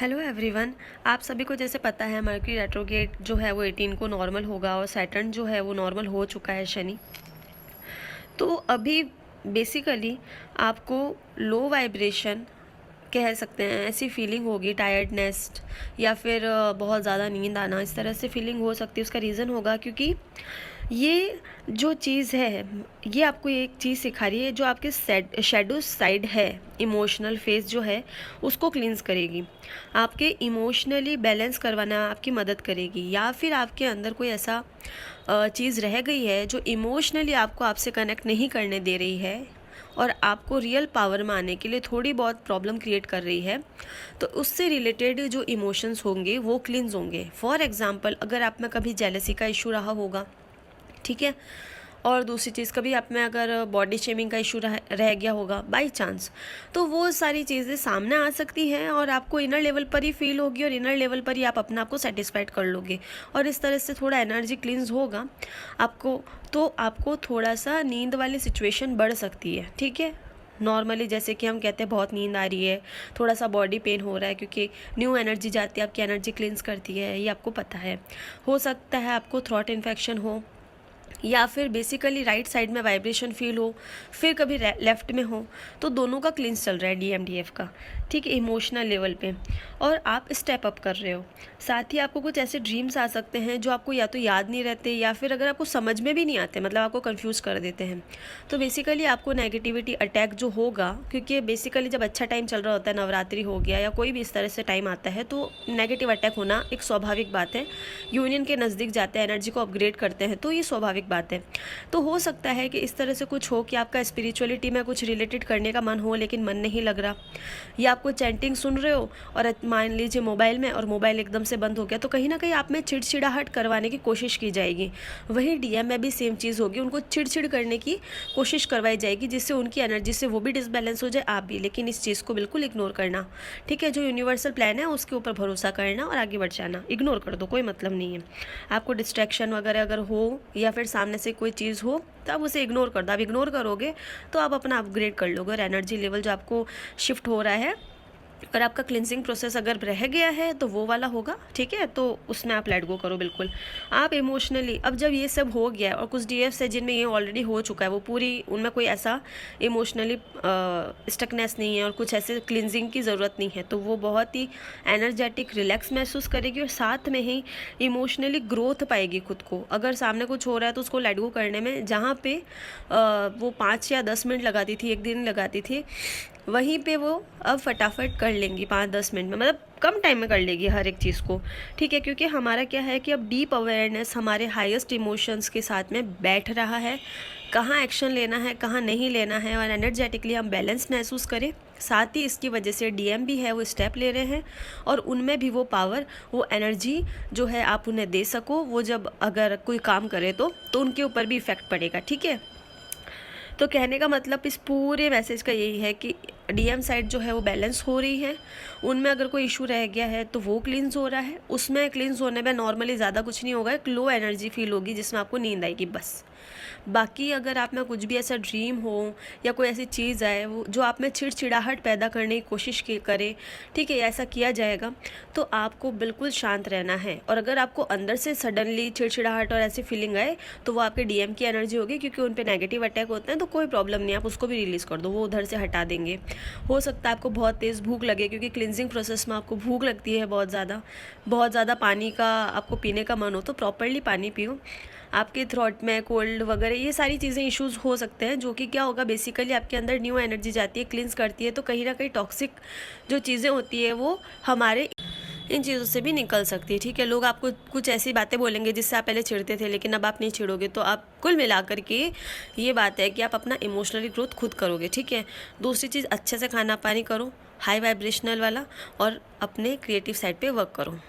Hello everyone. आप सभी को जैसे पता है मर्क्यूरी रेट्रोग्रेड जो है वो 18 को नॉर्मल होगा और सैटर्न जो है वो नॉर्मल हो चुका है शनि। तो अभी बेसिकली आपको लो वाइब्रेशन कह सकते हैं, ऐसी फीलिंग होगी, टायर्डनेस या फिर बहुत ज़्यादा नींद आना, इस तरह से फीलिंग हो सकती है। उसका रीज़न होगा क्योंकि ये जो चीज़ है ये आपको एक चीज़ सिखा रही है, जो आपके शेडो साइड है, इमोशनल फेस जो है उसको क्लींस करेगी, आपके इमोशनली बैलेंस करवाना आपकी मदद करेगी। या फिर आपके अंदर कोई ऐसा चीज़ रह गई है जो इमोशनली आपको आपसे कनेक्ट नहीं करने दे रही है और आपको रियल पावर में आने के लिए थोड़ी बहुत प्रॉब्लम क्रिएट कर रही है, तो उससे रिलेटेड जो इमोशंस होंगे वो क्लींस होंगे। फॉर एग्जांपल, अगर आप में कभी जेलसी का इशू रहा होगा, ठीक है, और दूसरी चीज़ कभी आप में अगर बॉडी शेमिंग का इशू रह गया होगा बाय चांस, तो वो सारी चीज़ें सामने आ सकती हैं और आपको इनर लेवल पर ही फील होगी और इनर लेवल पर ही आप अपने आप को सेटिस्फाइड कर लोगे और इस तरह से थोड़ा एनर्जी क्लींस होगा आपको, तो आपको थोड़ा सा नींद वाली सिचुएशन बढ़ सकती है। ठीक है, नॉर्मली जैसे कि हम कहते हैं बहुत नींद आ रही है, थोड़ा सा बॉडी पेन हो रहा है, क्योंकि न्यू एनर्जी जाती है, आपकी एनर्जी क्लींस करती है, ये आपको पता है। हो सकता है आपको थ्रॉट इन्फेक्शन हो, या फिर बेसिकली राइट साइड में वाइब्रेशन फील हो, फिर कभी लेफ्ट में हो, तो दोनों का क्लींस चल रहा है डीएमडीएफ का, ठीक है, इमोशनल लेवल पे, और आप स्टेप अप कर रहे हो। साथ ही आपको कुछ ऐसे ड्रीम्स आ सकते हैं जो आपको या तो याद नहीं रहते या फिर अगर आपको समझ में भी नहीं आते, मतलब आपको कंफ्यूज कर देते हैं। तो बेसिकली आपको नेगेटिविटी अटैक जो होगा, क्योंकि बेसिकली जब अच्छा टाइम चल रहा होता है, नवरात्रि हो गया या कोई भी इस तरह से टाइम आता है, तो नेगेटिव अटैक होना एक स्वाभाविक बात है। यूनियन के नज़दीक जाते हैं, एनर्जी को अपग्रेड करते हैं, तो ये स्वाभाविक बात है। तो हो सकता है कि इस तरह से कुछ हो कि आपका स्पिरिचुअलिटी में कुछ रिलेटेड करने का मन हो लेकिन मन नहीं लग रहा, या आपको चैंटिंग सुन रहे हो और मान लीजिए मोबाइल में, और मोबाइल एकदम से बंद हो गया, तो कहीं ना कहीं आप में चिड़चिड़ाहट करवाने की कोशिश की जाएगी। वहीं डीएम में भी सेम चीज़ होगी, उनको चिड़चिड़ करने की कोशिश करवाई जाएगी जिससे उनकी एनर्जी से वो भी डिसबैलेंस हो जाए, आप भी। लेकिन इस चीज़ को बिल्कुल इग्नोर करना, ठीक है, जो यूनिवर्सल प्लान है उसके ऊपर भरोसा करना और आगे बढ़ जाना। इग्नोर कर दो, कोई मतलब नहीं है। आपको डिस्ट्रैक्शन वगैरह अगर हो या फिर सामने से कोई चीज़ हो तो आप उसे इग्नोर कर दो। आप इग्नोर करोगे तो आप अपना अपग्रेड कर लोगे और एनर्जी लेवल जो आपको शिफ्ट हो रहा है, और आपका क्लिनजिंग प्रोसेस अगर रह गया है तो वो वाला होगा, ठीक है, तो उसमें आप लेट गो करो बिल्कुल। आप इमोशनली, अब जब ये सब हो गया है और कुछ डीएफ्स है जिनमें ये ऑलरेडी हो चुका है, वो पूरी, उनमें कोई ऐसा इमोशनली स्टकनेस नहीं है और कुछ ऐसे क्लिनजिंग की ज़रूरत नहीं है, तो वो बहुत ही एनर्जेटिक रिलैक्स महसूस करेगी और साथ में ही इमोशनली ग्रोथ पाएगी खुद को। अगर सामने कुछ हो रहा है तो उसको लेट गो करने में, जहाँ पे वो 5 या 10 मिनट लगाती थी, एक दिन लगाती थी, वहीं पे वो अब फटाफट कर लेंगी 5-10 मिनट में, मतलब कम टाइम में कर लेगी हर एक चीज़ को, ठीक है। क्योंकि हमारा क्या है कि अब डीप अवेयरनेस हमारे हाईएस्ट इमोशंस के साथ में बैठ रहा है, कहाँ एक्शन लेना है कहाँ नहीं लेना है, और एनर्जेटिकली हम बैलेंस महसूस करें। साथ ही इसकी वजह से डीएम भी है वो स्टेप ले रहे हैं और उनमें भी वो पावर, वो एनर्जी जो है आप उन्हें दे सको, वो जब अगर कोई काम करे तो उनके ऊपर भी इफ़ेक्ट पड़ेगा, ठीक है। तो कहने का मतलब इस पूरे मैसेज का यही है कि डीएम साइड जो है वो बैलेंस हो रही है, उनमें अगर कोई इशू रह गया है तो वो क्लींस हो रहा है, उसमें क्लींस होने में नॉर्मली ज़्यादा कुछ नहीं होगा, एक लो एनर्जी फील होगी जिसमें आपको नींद आएगी बस। बाकी अगर आप में कुछ भी ऐसा ड्रीम हो या कोई ऐसी चीज़ आए वो जो आप में चिड़चिड़ाहट पैदा करने की कोशिश की करे, ठीक है, ऐसा किया जाएगा, तो आपको बिल्कुल शांत रहना है। और अगर आपको अंदर से सडनली चिड़चिड़ाहट और ऐसी फीलिंग आए तो वो आपके डीएम की एनर्जी होगी, क्योंकि उन पर नेगेटिव अटैक होते हैं, तो कोई प्रॉब्लम नहीं, आप उसको भी रिलीज़ कर दो, वो उधर से हटा देंगे। हो सकता है आपको बहुत तेज़ भूख लगे, क्योंकि क्लिनजिंग प्रोसेस में आपको भूख लगती है बहुत ज़्यादा पानी का आपको पीने का मन हो तो प्रॉपरली पानी पियो। आपके थ्रॉट में कोल्ड वगैरह ये सारी चीज़ें इश्यूज़ हो सकते हैं, जो कि क्या होगा, बेसिकली आपके अंदर न्यू एनर्जी जाती है, क्लिंस करती है, तो कहीं ना कहीं टॉक्सिक जो चीज़ें होती है वो हमारे इन चीज़ों से भी निकल सकती है, ठीक है। लोग आपको कुछ ऐसी बातें बोलेंगे जिससे आप पहले चिढ़ते थे, लेकिन अब आप नहीं चिढ़ोगे, तो आप कुल मिलाकर के ये बात है कि आप अपना इमोशनली ग्रोथ खुद करोगे, ठीक है। दूसरी चीज़, अच्छे से खाना पानी करो, हाई वाइब्रेशनल वाला, और अपने क्रिएटिव साइड पे वर्क करो।